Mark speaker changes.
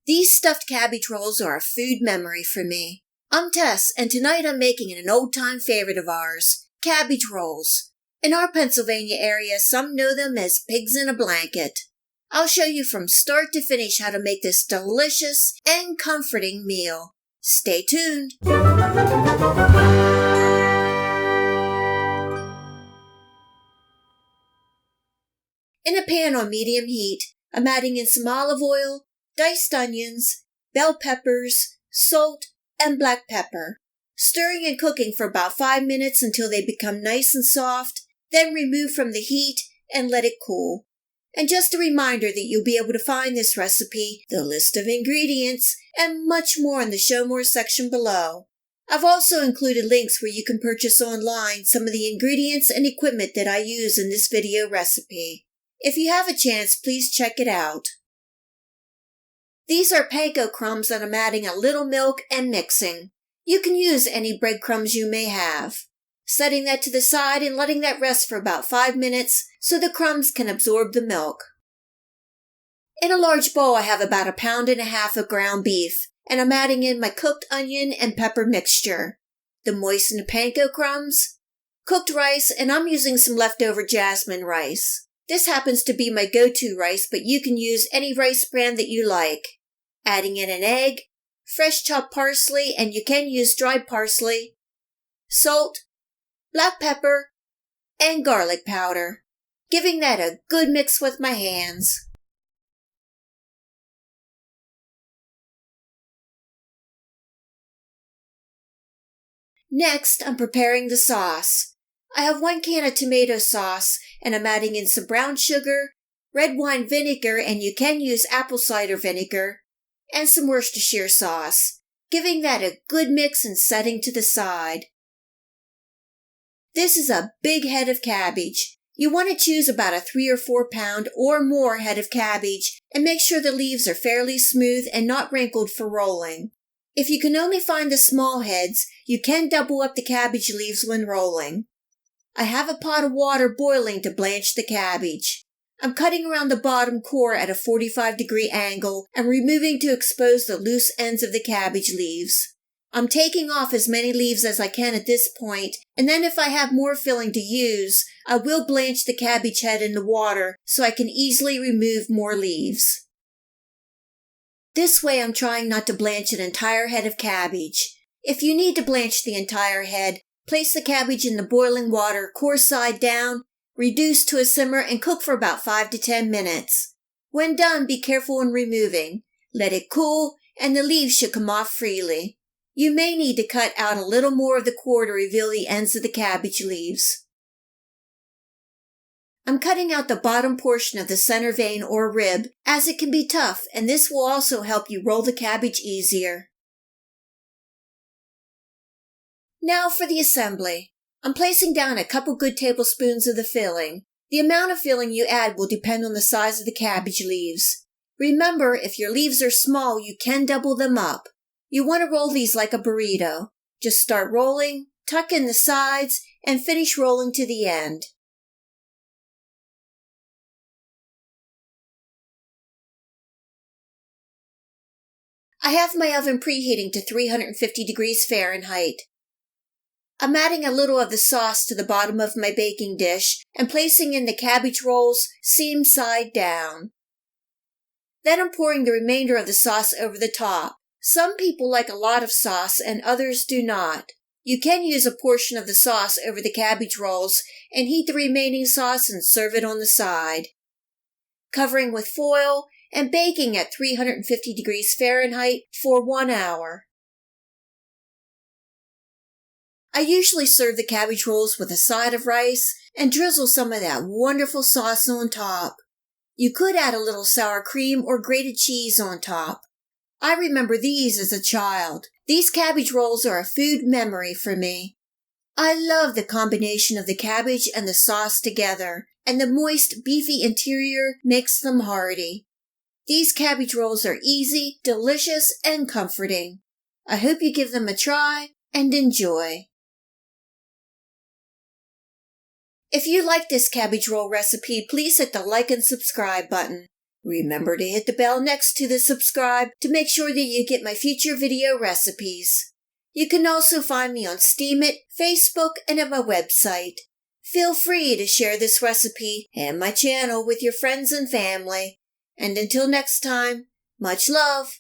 Speaker 1: These stuffed cabbage rolls are a food memory for me. I'm Tess, and tonight I'm making an old-time favorite of ours, cabbage rolls. In our Pennsylvania area, some know them as pigs in a blanket. I'll show you from start to finish how to make this delicious and comforting meal. Stay tuned. In a pan on medium heat, I'm adding in some olive oil, diced onions, bell peppers, salt, and black pepper. Stirring and cooking for about 5 minutes until they become nice and soft, then remove from the heat and let it cool. And just a reminder that you'll be able to find this recipe, the list of ingredients, and much more in the Show More section below. I've also included links where you can purchase online some of the ingredients and equipment that I use in this video recipe. If you have a chance, please check it out. These are panko crumbs and I'm adding a little milk and mixing. You can use any breadcrumbs you may have. Setting that to the side and letting that rest for about 5 minutes so the crumbs can absorb the milk. In a large bowl I have about 1.5 pounds of ground beef, and I'm adding in my cooked onion and pepper mixture, the moistened panko crumbs, cooked rice, and I'm using some leftover jasmine rice. This happens to be my go-to rice, but you can use any rice brand that you like. Adding in an egg, fresh chopped parsley, and you can use dried parsley, salt, black pepper, and garlic powder, giving that a good mix with my hands. Next, I'm preparing the sauce. I have 1 can of tomato sauce, and I'm adding in some brown sugar, red wine vinegar, and you can use apple cider vinegar, and some Worcestershire sauce, giving that a good mix and setting to the side. This is a big head of cabbage. You want to choose about a 3 or 4 pound or more head of cabbage and make sure the leaves are fairly smooth and not wrinkled for rolling. If you can only find the small heads, you can double up the cabbage leaves when rolling. I have a pot of water boiling to blanch the cabbage. I'm cutting around the bottom core at a 45-degree angle and removing to expose the loose ends of the cabbage leaves. I'm taking off as many leaves as I can at this point, and then if I have more filling to use, I will blanch the cabbage head in the water so I can easily remove more leaves. This way I'm trying not to blanch an entire head of cabbage. If you need to blanch the entire head, place the cabbage in the boiling water, core side down, reduce to a simmer, and cook for about 5 to 10 minutes. When done, be careful in removing. Let it cool, and the leaves should come off freely. You may need to cut out a little more of the core to reveal the ends of the cabbage leaves. I'm cutting out the bottom portion of the center vein or rib, as it can be tough, and this will also help you roll the cabbage easier. Now for the assembly. I'm placing down a couple good tablespoons of the filling. The amount of filling you add will depend on the size of the cabbage leaves. Remember, if your leaves are small, you can double them up. You want to roll these like a burrito. Just start rolling, tuck in the sides, and finish rolling to the end. I have my oven preheating to 350 degrees Fahrenheit. I'm adding a little of the sauce to the bottom of my baking dish and placing in the cabbage rolls seam side down. Then I'm pouring the remainder of the sauce over the top. Some people like a lot of sauce and others do not. You can use a portion of the sauce over the cabbage rolls and heat the remaining sauce and serve it on the side. Covering with foil and baking at 350 degrees Fahrenheit for 1 hour. I usually serve the cabbage rolls with a side of rice and drizzle some of that wonderful sauce on top. You could add a little sour cream or grated cheese on top. I remember these as a child. These cabbage rolls are a food memory for me. I love the combination of the cabbage and the sauce together, and the moist, beefy interior makes them hearty. These cabbage rolls are easy, delicious, and comforting. I hope you give them a try and enjoy. If you like this cabbage roll recipe, please hit the like and subscribe button. Remember to hit the bell next to the subscribe to make sure that you get my future video recipes. You can also find me on Steemit, Facebook, and at my website. Feel free to share this recipe and my channel with your friends and family. And until next time, much love!